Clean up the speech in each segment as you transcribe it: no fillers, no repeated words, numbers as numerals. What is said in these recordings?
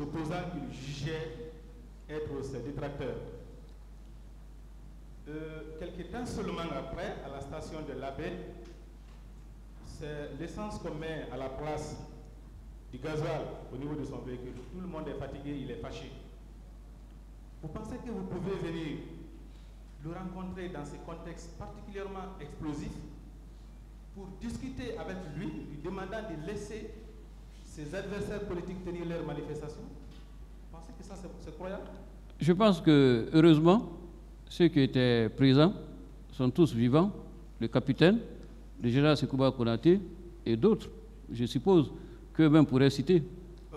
opposants qu'il jugeait être ses détracteurs. Quelques temps seulement après, à la station de l'Abbé, c'est l'essence qu'on met à la place du gasoil au niveau de son véhicule. Tout le monde est fatigué, il est fâché. Vous pensez que vous pouvez venir le rencontrer dans ces contextes particulièrement explosifs pour discuter avec lui, lui demandant de laisser ses adversaires politiques tenir leur manifestation? Vous pensez que ça c'est croyable? Je pense que, heureusement, ceux qui étaient présents sont tous vivants, le capitaine, le général Sekouba Konaté et d'autres, je suppose, qu'eux-mêmes pourraient citer.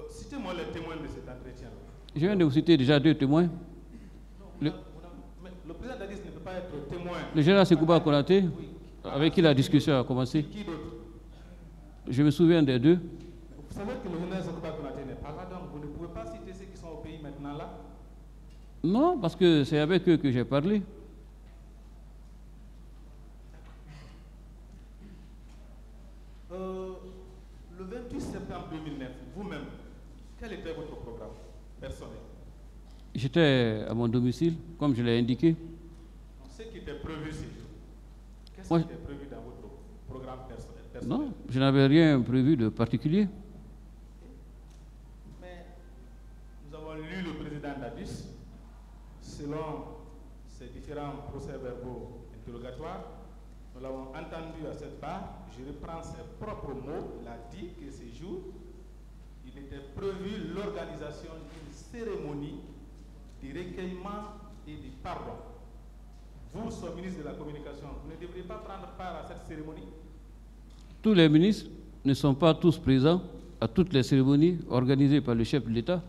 Citez-moi les témoins de cet entretien-là. Je viens de vous citer déjà 2 témoins. Le président Dadis ne peut pas être témoin. Le général Sekouba Konaté, oui, avec qui la discussion a commencé. Qui d'autre? Je me souviens des 2. Vous savez que le général Sekouba Konaté n'est pas là, donc vous ne pouvez pas citer ceux qui sont au pays maintenant là? Non, parce que c'est avec eux que j'ai parlé. Le 28 septembre 2009, vous-même, quel était votre programme personnel? J'étais à mon domicile, comme je l'ai indiqué. Ce qui était prévu ces jours, qu'est-ce qui était prévu dans votre programme personnel? Non, je n'avais rien prévu de particulier. Mais nous avons lu le président Dadis. Selon ces différents procès-verbaux interrogatoires, nous l'avons entendu à cette barre. Je reprends ses propres mots. Il a dit que ces jours, il était prévu l'organisation d'une cérémonie de recueillement et de pardon. Vous, ce ministre de la Communication, vous ne devriez pas prendre part à cette cérémonie? Tous les ministres ne sont pas tous présents à toutes les cérémonies organisées par le chef de l'État.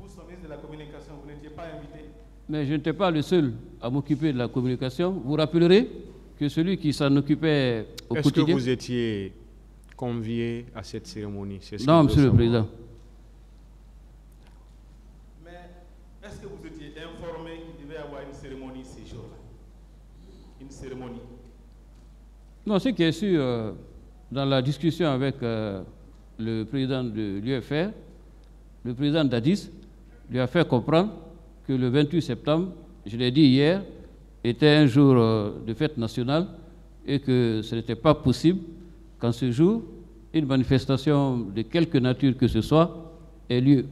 Vous, ce ministre de la Communication, vous n'étiez pas invité? Mais je n'étais pas le seul à m'occuper de la communication. Vous rappellerez que celui qui s'en occupait au quotidien... Est-ce que vous étiez convié à cette cérémonie? Non, Monsieur le Président. Mais est-ce que vous étiez informé qu'il devait y avoir une cérémonie ces jours-là? Une cérémonie? Non, ce qui est sûr, dans la discussion avec le président de l'UFR, le président Dadis lui a fait comprendre que le 28 septembre, je l'ai dit hier, était un jour de fête nationale et que ce n'était pas possible qu'en ce jour, une manifestation de quelque nature que ce soit ait lieu.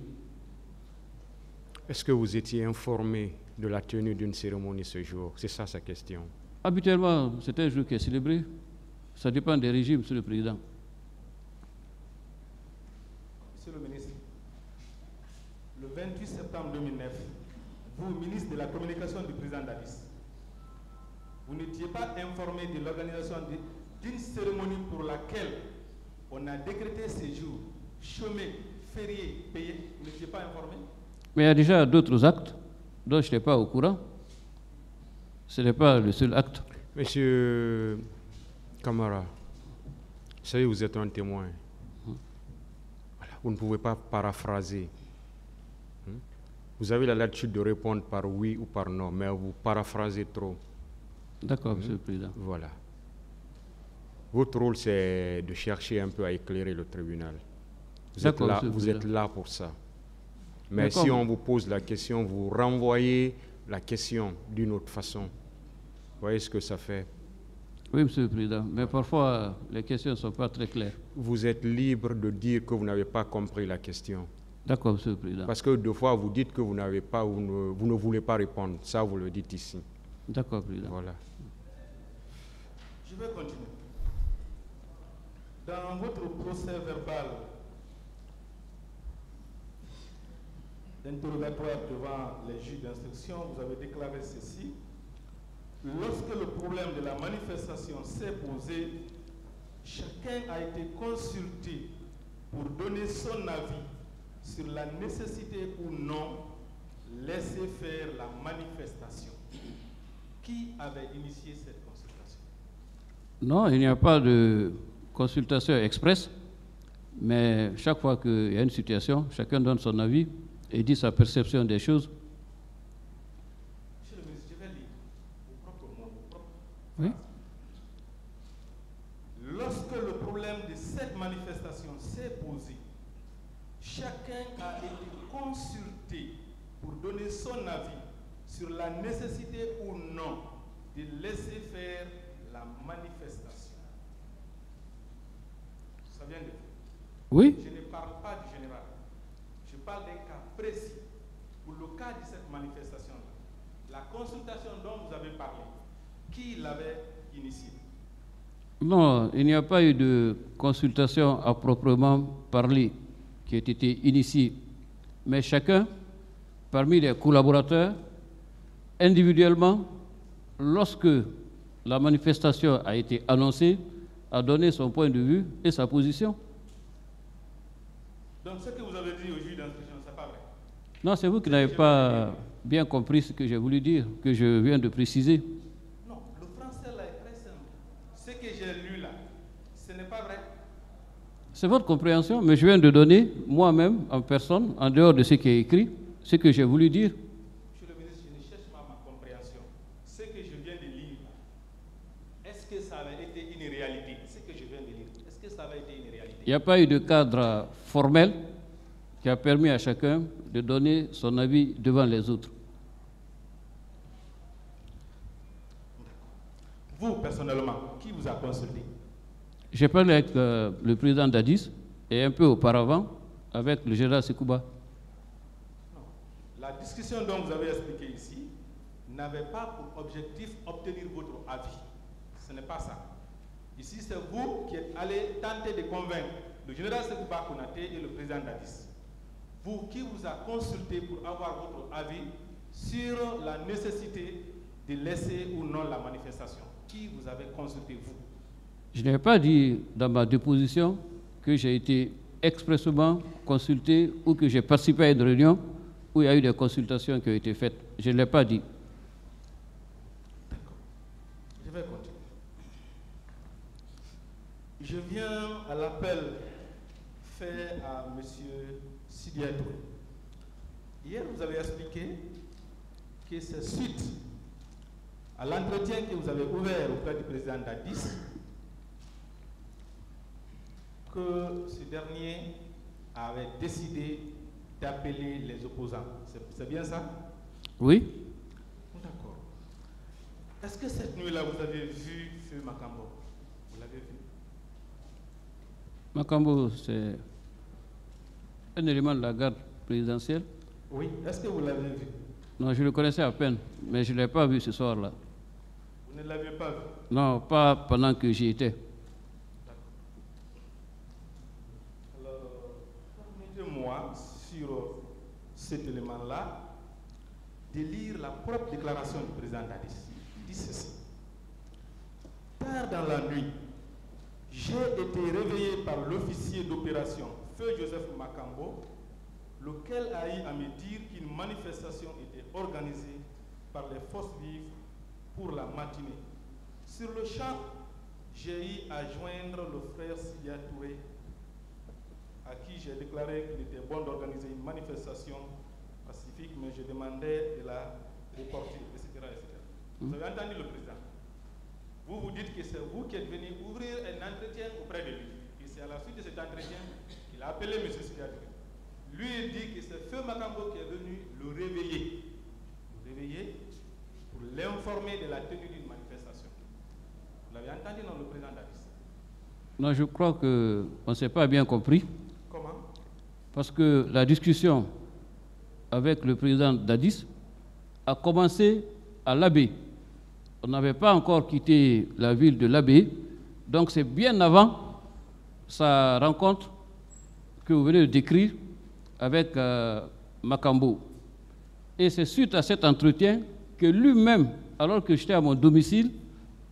Est-ce que vous étiez informé de la tenue d'une cérémonie ce jour? C'est ça sa question. Habituellement, c'est un jour qui est célébré. Ça dépend des régimes, Monsieur le Président. Monsieur le ministre, le 28 septembre 2009, vous, ministre de la Communication du président Dadis, vous n'étiez pas informé de l'organisation d'une cérémonie pour laquelle on a décrété ces jours chômés, fériés, payés. Vous n'étiez pas informé? Mais il y a déjà d'autres actes dont je n'étais pas au courant. Ce n'est pas le seul acte. Monsieur Camara, vous savez, vous êtes un témoin. Voilà. Vous ne pouvez pas paraphraser. Vous avez la latitude de répondre par oui ou par non, mais vous paraphrasez trop. D'accord, Monsieur le Président. Voilà. Votre rôle, c'est de chercher un peu à éclairer le tribunal. Vous êtes là pour ça. Mais si on vous pose la question, vous renvoyez la question d'une autre façon. Vous voyez ce que ça fait? Oui, Monsieur le Président, mais parfois les questions ne sont pas très claires. Vous êtes libre de dire que vous n'avez pas compris la question. D'accord, Monsieur le Président. Parce que deux fois, vous dites que vous n'avez pas, vous ne voulez pas répondre. Ça, vous le dites ici. D'accord, Président. Voilà. Je vais continuer. Dans votre procès verbal d'interrogatoire devant les juges d'instruction, vous avez déclaré ceci. Lorsque le problème de la manifestation s'est posé, chacun a été consulté pour donner son avis sur la nécessité ou non laisser faire la manifestation. Qui avait initié cette consultation? Non, il n'y a pas de consultation express, mais chaque fois qu'il y a une situation, chacun donne son avis et dit sa perception des choses. Monsieur le ministre, je vais lire vos propres mots, vos propres Oui. Lorsque le problème de cette manifestation s'est posé, chacun a été consulté pour donner son avis sur la nécessité ou non de laisser faire la manifestation? Ça vient de vous. Oui. Je ne parle pas du général. Je parle d'un cas précis. Pour le cas de cette manifestation-là, la consultation dont vous avez parlé, qui l'avait initiée? Non, il n'y a pas eu de consultation à proprement parler qui ait été initiée. Mais chacun, parmi les collaborateurs, individuellement, lorsque la manifestation a été annoncée, a donné son point de vue et sa position. Donc ce que vous avez dit au juge d'instruction, ce n'est pas vrai? Non, c'est vous qui n'avez pas bien compris ce que j'ai voulu dire, que je viens de préciser. Non, le français là est très simple. Ce que j'ai lu là, ce n'est pas vrai? C'est votre compréhension, mais je viens de donner, moi-même, en personne, en dehors de ce qui est écrit, ce que j'ai voulu dire. Monsieur le ministre, je ne cherche pas ma compréhension. Ce que je viens de lire, est-ce que ça avait été une réalité? Ce que je viens de lire, est-ce que ça avait été une réalité? Il n'y a pas eu de cadre formel qui a permis à chacun de donner son avis devant les autres. Vous, personnellement, qui vous a consulté? J'ai parlé avec le président Dadis et un peu auparavant avec le général Sekouba. Non. La discussion dont vous avez expliqué ici n'avait pas pour objectif obtenir votre avis. Ce n'est pas ça. Ici, c'est vous qui êtes allé tenter de convaincre le général Sekouba Konaté et le président Dadis. Vous, qui vous a consulté pour avoir votre avis sur la nécessité de laisser ou non la manifestation? Qui vous avez consulté, vous? Je n'ai pas dit dans ma déposition que j'ai été expressément consulté ou que j'ai participé à une réunion où il y a eu des consultations qui ont été faites. Je ne l'ai pas dit. D'accord. Je vais continuer. Je viens à l'appel fait à M. Sidya Touré. Hier, vous avez expliqué que c'est suite à l'entretien que vous avez ouvert auprès du président Dadis que ce dernier avait décidé d'appeler les opposants. C'est bien ça? Oui. D'accord. Est-ce que cette nuit-là, vous avez vu Feu Makambo? Vous l'avez vu? Makambo, c'est un élément de la garde présidentielle. Oui. Est-ce que vous l'avez vu? Non, je le connaissais à peine, mais je ne l'ai pas vu ce soir-là. Vous ne l'avez pas vu? Non, pas pendant que j'y étais. Alors, permettez-moi, sur cet élément-là, de lire la propre déclaration du président Dadis. Il dit ceci. Tard dans la nuit, j'ai été réveillé par l'officier d'opération, Feu Joseph Makambo, lequel a eu à me dire qu'une manifestation était organisée par les forces vives pour la matinée. Sur le champ, j'ai eu à joindre le frère Sidya Touré, à qui j'ai déclaré qu'il était bon d'organiser une manifestation pacifique, mais je demandais de la reporter, etc. etc. Vous avez entendu le président? Vous vous dites que c'est vous qui êtes venu ouvrir un entretien auprès de lui. Et c'est à la suite de cet entretien qu'il a appelé M. Sidya Touré. Lui, il dit que c'est Feu Makambo qui est venu le réveiller. Le réveiller pour l'informer de la tenue d'une manifestation. Vous l'avez entendu dans le président Dadis? Non, je crois qu'on ne s'est pas bien compris. Comment? Parce que la discussion avec le président Dadis a commencé à l'Abbé. On n'avait pas encore quitté la ville de l'Abbé, donc c'est bien avant sa rencontre que vous venez de décrire avec Makambo. Et c'est suite à cet entretien que lui-même, alors que j'étais à mon domicile,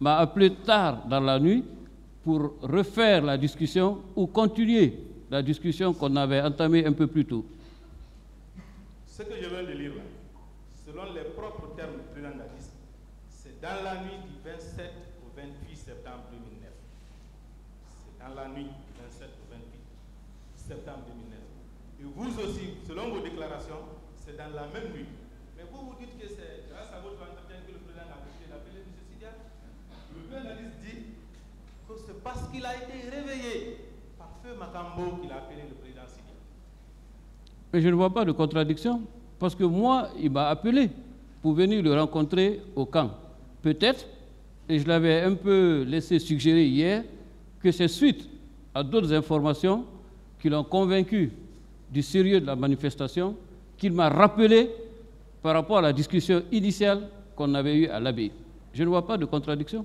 m'a appelé tard dans la nuit pour refaire la discussion ou continuer la discussion qu'on avait entamée un peu plus tôt. Ce que je viens de lire là, selon les propres termes du président Dadis, c'est dans la nuit du 27 au 28 septembre 2009. C'est dans la nuit du 27 au 28 septembre 2009. Et vous aussi, selon vos déclarations, c'est dans la même nuit. Mais vous vous dites que c'est grâce à votre entretien que le président a décidé d'appeler M. Sidya. Le président Dadis dit que c'est parce qu'il a été réveillé par Feu Makambo qu'il a appelé le président Sidya. Mais je ne vois pas de contradiction, parce que moi, il m'a appelé pour venir le rencontrer au camp. Peut-être, et je l'avais un peu laissé suggérer hier, que c'est suite à d'autres informations qui l'ont convaincu du sérieux de la manifestation, qu'il m'a rappelé par rapport à la discussion initiale qu'on avait eue à l'abbaye. Je ne vois pas de contradiction.